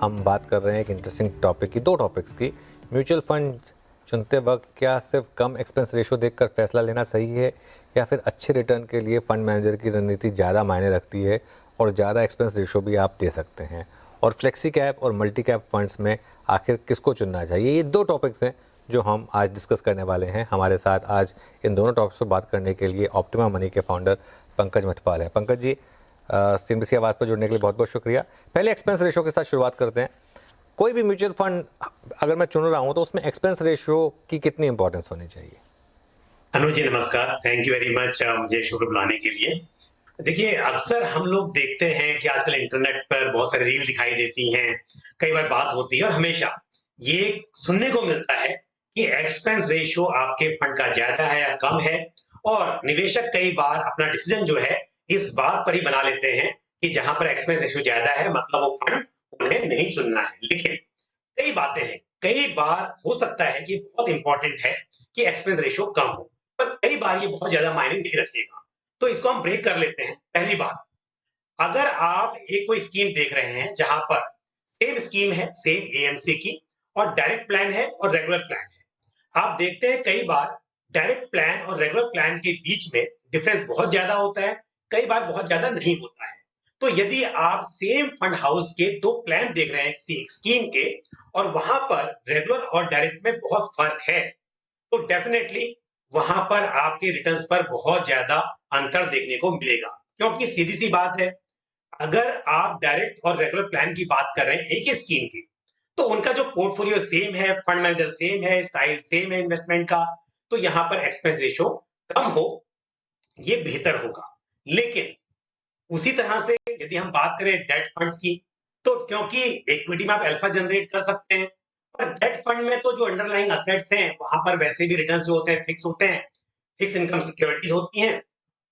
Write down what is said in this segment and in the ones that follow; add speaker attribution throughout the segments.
Speaker 1: हम बात कर रहे हैं एक इंटरेस्टिंग टॉपिक की, दो टॉपिक्स की। म्यूचुअल फंड चुनते वक्त क्या सिर्फ कम एक्सपेंस रेशो देखकर फैसला लेना सही है, या फिर अच्छे रिटर्न के लिए फंड मैनेजर की रणनीति ज़्यादा मायने रखती है और ज़्यादा एक्सपेंस रेशो भी आप दे सकते हैं? और फ्लेक्सी कैप और मल्टी कैप फंड्स में आखिर किसको चुनना चाहिए? ये दो टॉपिक्स हैं जो हम आज डिस्कस करने वाले हैं। हमारे साथ आज इन दोनों टॉपिक्स पर बात करने के लिए ऑप्टिमा मनी के फाउंडर पंकज मथपाल हैं। पंकज जी, सीएमबीसी आवाज़ पर जुड़ने के लिए बहुत बहुत शुक्रिया। पहले एक्सपेंस रेशो के साथ शुरुआत करते हैं। कोई भी म्यूचुअल फंड अगर मैं चुन रहा हूं तो उसमें एक्सपेंस रेशो की कितनी इंपॉर्टेंस होनी चाहिए?
Speaker 2: अनुज जी नमस्कार, थैंक यू वेरी मच मुझे शो पे बुलाने के लिए। देखिए, अक्सर हम लोग देखते हैं कि आजकल इंटरनेट पर बहुत सारी रील दिखाई देती हैं, कई बार बात होती है और हमेशा ये सुनने को मिलता है कि एक्सपेंस रेशियो आपके फंड का ज्यादा है या कम है, और निवेशक कई बार अपना डिसीजन जो है इस बात पर ही बना लेते हैं कि जहां पर एक्सपेंस रेशियो ज्यादा है मतलब वो फंड उन्हें नहीं चुनना है। लेकिन कई बातें हैं, कई बार हो सकता है कि बहुत इंपॉर्टेंट है कि एक्सपेंस रेशियो कम हो, पर कई बार ये बहुत ज्यादा मायने नहीं रखेगा। तो इसको हम ब्रेक कर लेते हैं। पहली बात, अगर आप एक कोई स्कीम देख रहे हैं जहां पर सेम स्कीम है, सेम एएमसी की, और डायरेक्ट प्लान है और रेगुलर प्लान है, आप देखते हैं कई बार डायरेक्ट प्लान और रेगुलर प्लान के बीच में डिफरेंस बहुत ज्यादा होता है, कई बार बहुत ज्यादा नहीं होता है। तो यदि आप सेम फंड हाउस के दो प्लान देख रहे हैं किसी एक स्कीम के, और वहां पर रेगुलर और डायरेक्ट में बहुत फर्क है, तो डेफिनेटली वहां पर आपके रिटर्न्स पर बहुत ज्यादा अंतर देखने को मिलेगा। क्योंकि सीधी सी बात है, अगर आप डायरेक्ट और रेगुलर प्लान की बात कर रहे हैं एक ही स्कीम की, तो उनका जो पोर्टफोलियो सेम है, फंड मैनेजर सेम है, स्टाइल सेम है इन्वेस्टमेंट का, तो यहां पर एक्सपेंस रेशो कम हो, ये बेहतर होगा। लेकिन उसी तरह से यदि हम बात करें डेट फंड्स की, तो क्योंकि इक्विटी में आप अल्फा जनरेट कर सकते हैं, पर डेट फंड में तो जो अंडरलाइंग असेट्स हैं वहां पर वैसे भी रिटर्न्स जो होते हैं फिक्स होते हैं, फिक्स इनकम सिक्योरिटी होती हैं,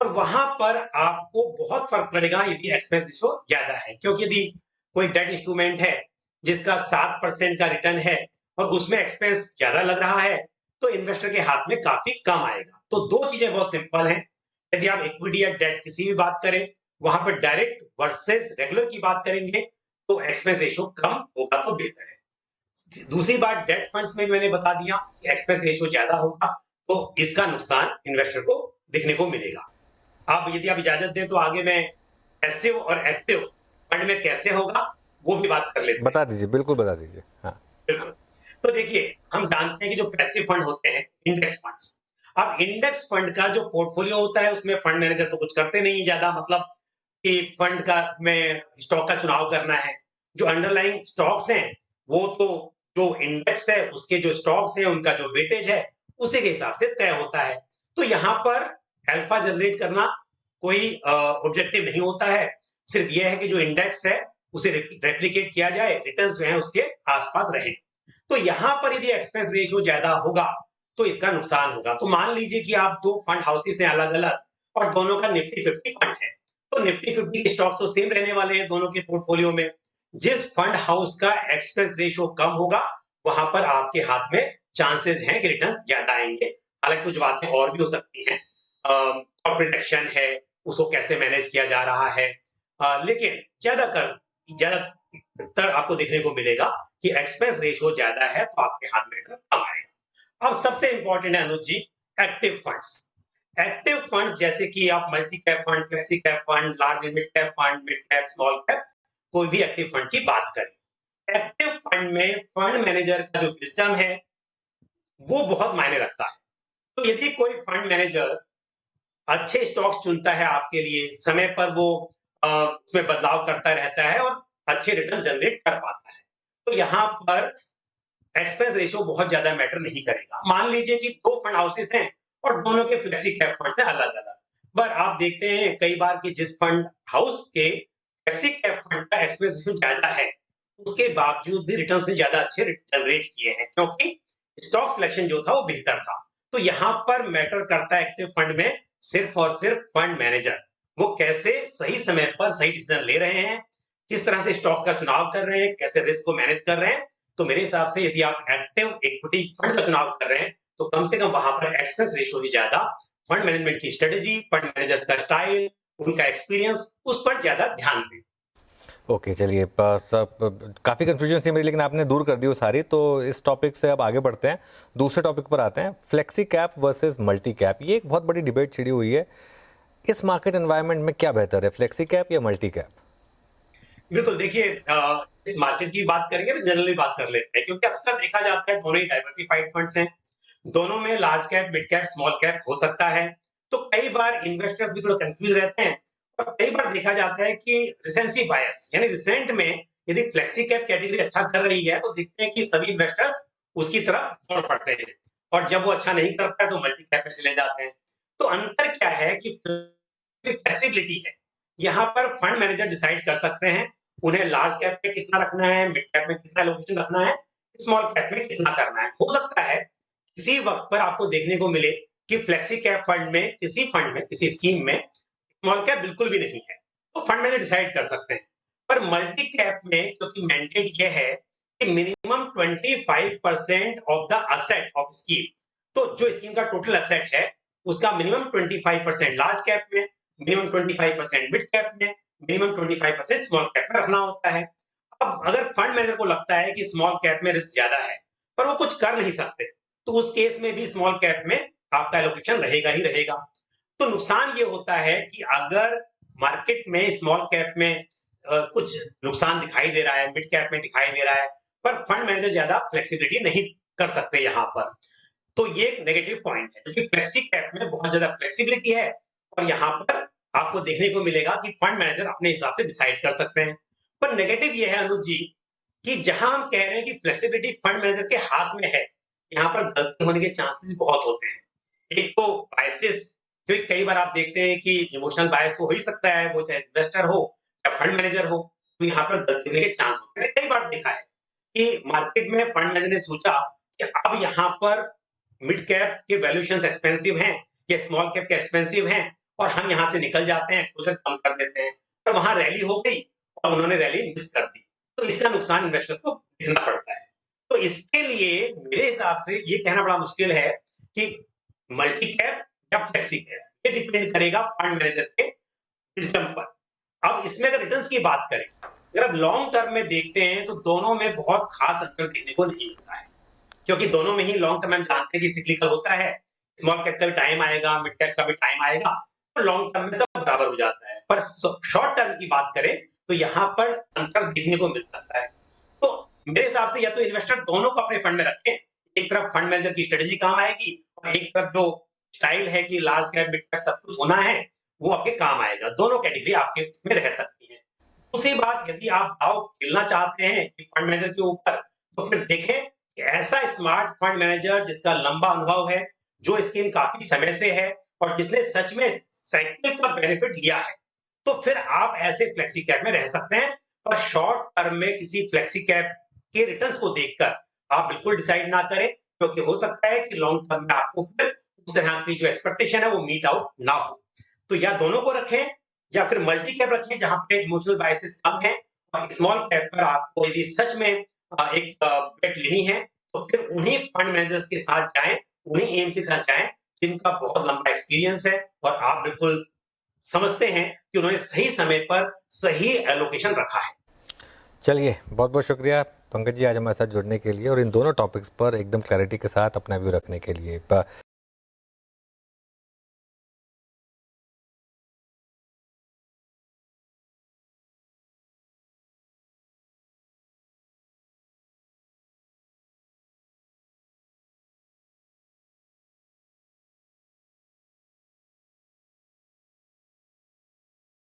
Speaker 2: और वहां पर आपको बहुत फर्क पड़ेगा यदि एक्सपेंस रेशो ज्यादा है। क्योंकि यदि कोई डेट इंस्ट्रूमेंट है जिसका 7% का रिटर्न है और उसमें एक्सपेंस ज्यादा लग रहा है, तो इन्वेस्टर के हाथ में काफी कम आएगा। तो दो चीजें बहुत सिंपल हैं। यदि आप इक्विटी या डेट किसी भी बात करें, वहां पर डायरेक्ट वर्सेस रेगुलर की बात करेंगे, तो एक्सपेंस रेशो कम होगा तो बेहतर है। दूसरी बात, डेट फंड्स में मैंने बता दिया कि एक्सपेंस रेशो ज्यादा होगा, तो इसका नुकसान इन्वेस्टर को दिखने को मिलेगा। आप यदि आप इजाजत दें तो आगे मैं पैसिव और एक्टिव फंड में कैसे होगा वो भी बात कर लेते हैं।
Speaker 1: बता दीजिए, बिल्कुल बता दीजिए। हाँ,
Speaker 2: बिल्कुल। तो देखिए, हम जानते हैं कि जो पैसिव फंड होते हैं, इंडेक्स फंड्स, अब इंडेक्स फंड का जो पोर्टफोलियो होता है उसमें फंड मैनेजर तो कुछ करते नहीं ज्यादा, मतलब कि फंड का में स्टॉक का चुनाव करना है। जो अंडरलाइंग स्टॉक्स हैं वो तो जो इंडेक्स है उसके जो स्टॉक्स हैं उनका जो वेटेज है उसी के हिसाब से तय होता है। तो यहाँ पर अल्फा जनरेट करना कोई ऑब्जेक्टिव नहीं होता है, सिर्फ यह है कि जो इंडेक्स है उसे रेप्लिकेट किया जाए, रिटर्न्स जो है उसके आसपास रहे। तो यहाँ पर यदि एक्सपेंस रेशियो ज्यादा होगा तो इसका नुकसान होगा। तो मान लीजिए कि आप दो फंड हाउसेस हैं अलग अलग, और दोनों का निफ्टी 50 फंड है, तो निफ्टी 50 के स्टॉक्स तो सेम रहने वाले हैं दोनों के पोर्टफोलियो में। जिस फंड हाउस का एक्सपेंस रेशियो कम होगा वहां पर आपके हाथ में चांसेस हैं कि रिटर्न ज्यादा आएंगे। हालांकि कुछ बातें और भी हो सकती हैं, कॉर्पोरेट एक्शन है, उसको कैसे मैनेज किया जा रहा है, लेकिन ज्यादातर आपको देखने को मिलेगा कि एक्सपेंस रेशियो ज्यादा है तो आपके हाथ में रिटर्न कम आएगा। अब सबसे इंपॉर्टेंट है अनुज जी, एक्टिव फंड्स। एक्टिव फंड जैसे कि आप multi cap fund, flexi cap fund, large mid cap fund, mid cap, small cap, कोई भी एक्टिव फंड की बात करें, एक्टिव फंड में फंड मैनेजर का जो विजडम है वो बहुत मायने रखता है। तो यदि कोई फंड मैनेजर अच्छे स्टॉक्स चुनता है आपके लिए, समय पर वो उसमें बदलाव करता रहता है और अच्छे रिटर्न जनरेट कर पाता है, तो यहाँ पर एक्सपेंस रेशियो बहुत ज्यादा मैटर नहीं करेगा। मान लीजिए कि दो फंड हाउसेस हैं और दोनों के फ्लेक्सी कैप फंड से अलग अलग, पर आप देखते हैं कई बार कि जिस फंड हाउस के फ्लेक्सी कैप फंड का एक्सपेंस रेशियो ज्यादा है उसके बावजूद भी रिटर्न से ज्यादा अच्छे जनरेट किए हैं, क्योंकि स्टॉक सिलेक्शन जो था वो बेहतर था। तो यहाँ पर मैटर करता है एक्टिव फंड में सिर्फ और सिर्फ फंड मैनेजर, वो कैसे सही समय पर सही डिसीजन ले रहे हैं, किस तरह से स्टॉक्स का चुनाव कर रहे हैं, कैसे रिस्क को मैनेज कर रहे हैं। तो मेरे हिसाब से यदि आप एक्टिव इक्विटी फंड का चुनाव कर रहे हैं तो कम से कम वहां पर एक्सपेंस रेशियो ही ज्यादा, फंड मैनेजमेंट की स्ट्रेटेजी, फंड मैनेजर्स का स्टाइल, उनका एक्सपीरियंस, उस पर ज्यादा ध्यान दें।
Speaker 1: ओके, चलिए सब काफ़ी कन्फ्यूजन थी मेरी, लेकिन आपने दूर कर दी वो सारी। तो इस टॉपिक से अब आगे बढ़ते हैं, दूसरे टॉपिक पर आते हैं, flexi cap versus multi cap. ये एक बहुत बड़ी डिबेट छिड़ी हुई है। इस मार्केट एनवायरनमेंट में क्या बेहतर है, फ्लेक्सी कैप या मल्टी कैप?
Speaker 2: बिल्कुल, देखिए इस मार्केट की बात करेंगे तो जनरली बात कर लेते हैं, क्योंकि अक्सर देखा जाता है दोनों ही डाइवर्सिफाइड फंड्स हैं। दोनों में large cap, mid cap, small cap हो सकता है। तो कई बार इन्वेस्टर्स भी थोड़ा कंफ्यूज रहते हैं, और कई बार देखा जाता है कि रिसेंसी बायस, यानी रिसेंट में यदि फ्लेक्सी कैप कैटेगरी अच्छा कर रही है तो देखते हैं कि सभी इन्वेस्टर्स उसकी तरफ दौड़ पड़ते हैं, और जब वो अच्छा नहीं करता है तो मल्टी कैप में चले जाते हैं। तो अंतर क्या है कि फ्लेक्सिबिलिटी है। यहाँ पर फंड मैनेजर डिसाइड कर सकते हैं उन्हें लार्ज कैप में कितना रखना है, मिड कैप में कितना एलोकेशन रखना है, स्मॉल कैप में कितना करना है। हो सकता है किसी वक्त पर आपको देखने को मिले कि फ्लेक्सी कैप फंड में, किसी स्कीम में स्मॉल कैप बिल्कुल भी नहीं है, तो फंड मैनेजर डिसाइड कर सकते हैं। पर मल्टी कैप में क्योंकि मैंडेट ये है कि minimum 25% of the asset of scheme, तो जो स्कीम का टोटल असेट है उसका मिनिमम 25% लार्ज कैप में, मिनिमम 25% मिड कैप में, मिनिमम 25% स्मॉल कैप में रखना होता है। अब अगर फंड मैनेजर को लगता है कि स्मॉल कैप में रिस्क ज्यादा है पर वो कुछ कर नहीं सकते, तो उस केस में भी स्मॉल कैप में आपका एलोकेशन रहेगा ही रहेगा। तो नुकसान ये होता है कि अगर मार्केट में स्मॉल कैप में कुछ नुकसान दिखाई दे रहा है, मिड कैप में दिखाई दे रहा है, पर फंड मैनेजर ज्यादा फ्लेक्सिबिलिटी नहीं कर सकते यहाँ पर। तो ये एक नेगेटिव पॉइंट है, क्योंकि फ्लेक्सी कैप में बहुत ज्यादा फ्लेक्सिबिलिटी है, और यहाँ पर आपको देखने को मिलेगा कि फंड मैनेजर अपने हिसाब से डिसाइड कर सकते हैं। पर नेगेटिव ये है अनुज जी, कि जहां हम कह रहे हैं कि फ्लेक्सिबिलिटी फंड मैनेजर के हाथ में है, यहाँ पर गलती होने के चांसेस बहुत होते हैं। एक तो बायसेस, क्योंकि कई बार आप देखते हैं कि इमोशनल बायस तो हो ही सकता है, वो चाहे इन्वेस्टर हो या फंड मैनेजर हो, तो यहाँ पर गलती होने के चांस होते हैं। कई बार देखा है कि मार्केट में फंड मैनेजर ने सोचा कि अब यहाँ पर मिड कैप के वैल्यूएशंस एक्सपेंसिव हैं या स्मॉल कैप के एक्सपेंसिव हैं, और हम यहाँ से निकल जाते हैं, एक्सपोजर कम कर देते हैं, तो वहां रैली हो गई और उन्होंने रैली मिस कर दी, तो इसका नुकसान इन्वेस्टर्स को झेलना पड़ता है। तो इसके लिए मेरे हिसाब से ये कहना बड़ा मुश्किल है कि मल्टी कैप या फ्लेक्सी कैप, ये डिपेंड करेगा फंड मैनेजर के विजडम पर। अब इसमें अगर रिटर्न्स की बात करें, अगर आप लॉन्ग टर्म में देखते हैं तो दोनों में बहुत खास अंतर देखने को नहीं मिलता है, क्योंकि दोनों में ही लॉन्ग टर्म हम जानते हैं कि सिक्लिकल होता है। स्मॉल कैप का भी टाइम आएगा, मिड कैप का भी टाइम आएगा, तो लॉन्ग टर्म में सब बराबर हो जाता है। पर शॉर्ट टर्म की बात करें तो यहाँ पर अंतर देखने को मिल सकता है। तो मेरे हिसाब से या तो इन्वेस्टर दोनों को अपने फंड में रखें, एक तरफ फंड मैनेजर की स्ट्रेटेजी काम आएगी, और एक तरफ जो स्टाइल है कि लार्ज कैप, मिड कैप सब कुछ होना है, वो आपके काम आएगा। दोनों कैटेगरी आपके इसमें रह सकती है। दूसरी बात, यदि आप दांव खेलना चाहते हैं फंड मैनेजर के ऊपर, तो फिर देखें ऐसा स्मार्ट फंड मैनेजर जिसका लंबा अनुभव है, जो स्कीम काफी समय से है और जिसने सच में साइकिल का बेनिफिट लिया है, तो फिर आप ऐसे फ्लेक्सी कैप में रह सकते हैं। पर शॉर्ट टर्म में किसी फ्लेक्सी कैप के रिटर्न्स को देखकर आप बिल्कुल डिसाइड ना करें, क्योंकि हो सकता है कि लॉन्ग टर्म में आपको फिर उस तरह की जो एक्सपेक्टेशन है वो मीट आउट ना हो। तो या दोनों को रखें या फिर मल्टी कैप रखें जहां पे इमोशनल बायसेस कम है, और स्मॉल कैप पर आपको यदि सच में एक बेट लेनी है तो फिर उन्हीं फंड मैनेजर्स के साथ जाएं, उन्हीं एम्स के साथ जाएं जिनका बहुत लंबा एक्सपीरियंस है, और आप बिल्कुल समझते हैं कि उन्होंने सही समय पर सही एलोकेशन रखा है।
Speaker 1: चलिए, बहुत बहुत शुक्रिया पंकज जी आज हमारे साथ जुड़ने के लिए और इन दोनों टॉपिक्स पर एकदम क्लैरिटी के साथ अपना व्यू रखने के लिए।